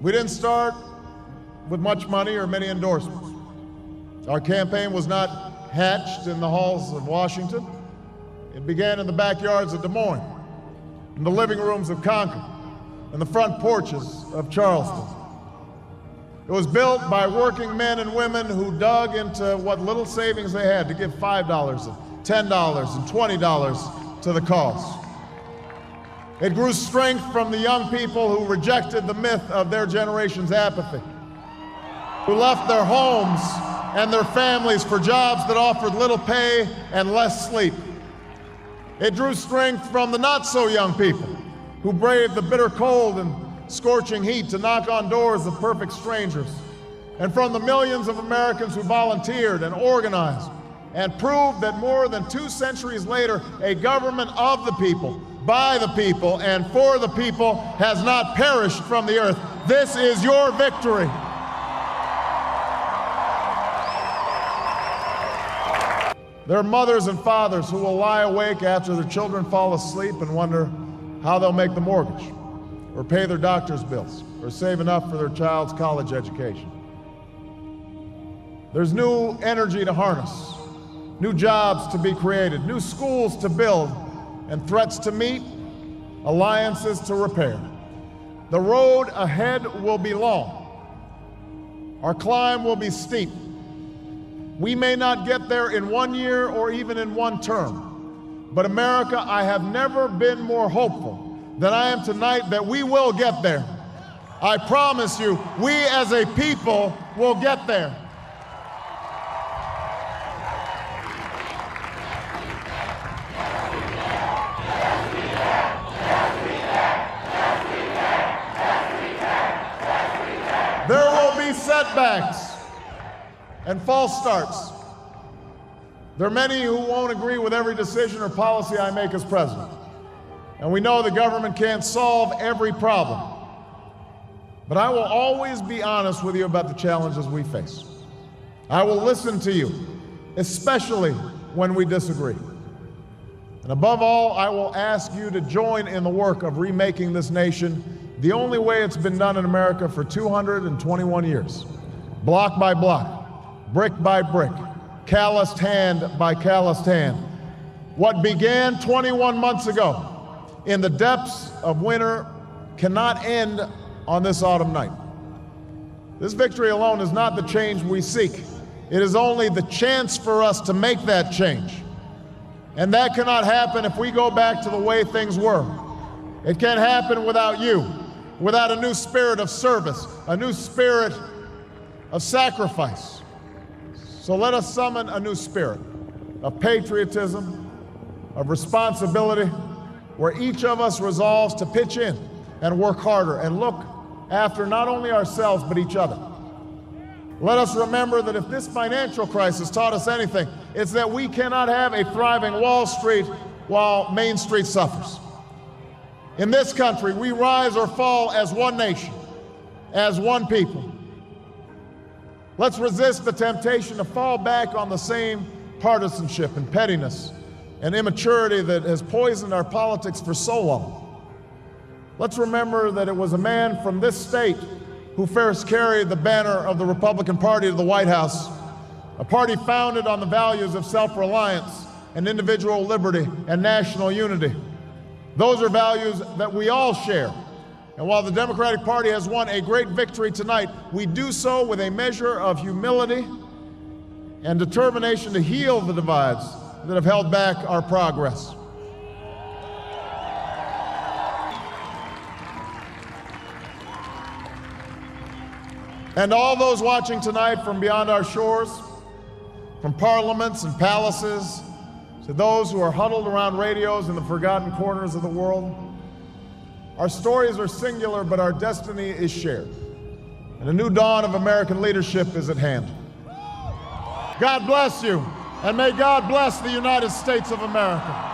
We didn't start with much money or many endorsements. Our campaign was not hatched in the halls of Washington. It began in the backyards of Des Moines, in the living rooms of Concord, and the front porches of Charleston. It was built by working men and women who dug into what little savings they had to give $5 and $10 and $20 to the cause. It grew strength from the young people who rejected the myth of their generation's apathy, who left their homes and their families for jobs that offered little pay and less sleep. It drew strength from the not-so-young people who braved the bitter cold and scorching heat to knock on doors of perfect strangers, and from the millions of Americans who volunteered and organized and proved that more than 2 centuries later, a government of the people, by the people, and for the people has not perished from the earth. This is your victory. There are mothers and fathers who will lie awake after their children fall asleep and wonder how they'll make the mortgage, or pay their doctor's bills, or save enough for their child's college education. There's new energy to harness, new jobs to be created, new schools to build, and threats to meet, alliances to repair. The road ahead will be long. Our climb will be steep. We may not get there in 1 year or even in 1 term, but America, I have never been more hopeful than I am tonight that we will get there. I promise you, we as a people will get there. There will be setbacks and false starts. There are many who won't agree with every decision or policy I make as president. And we know the government can't solve every problem. But I will always be honest with you about the challenges we face. I will listen to you, especially when we disagree. And above all, I will ask you to join in the work of remaking this nation the only way it's been done in America for 221 years. Block by block, brick by brick, calloused hand by calloused hand. What began 21 months ago in the depths of winter cannot end on this autumn night. This victory alone is not the change we seek. It is only the chance for us to make that change. And that cannot happen if we go back to the way things were. It can't happen without you, without a new spirit of service, a new spirit of sacrifice. So let us summon a new spirit of patriotism, of responsibility, where each of us resolves to pitch in and work harder and look after not only ourselves but each other. Let us remember that if this financial crisis taught us anything, it's that we cannot have a thriving Wall Street while Main Street suffers. In this country, we rise or fall as one nation, as one people. Let's resist the temptation to fall back on the same partisanship and pettiness and immaturity that has poisoned our politics for so long. Let's remember that it was a man from this state who first carried the banner of the Republican Party to the White House, a party founded on the values of self-reliance and individual liberty and national unity. Those are values that we all share. And while the Democratic Party has won a great victory tonight, we do so with a measure of humility and determination to heal the divides that have held back our progress. And all those watching tonight from beyond our shores, from parliaments and palaces, to those who are huddled around radios in the forgotten corners of the world, our stories are singular, but our destiny is shared. And a new dawn of American leadership is at hand. God bless you, and may God bless the United States of America.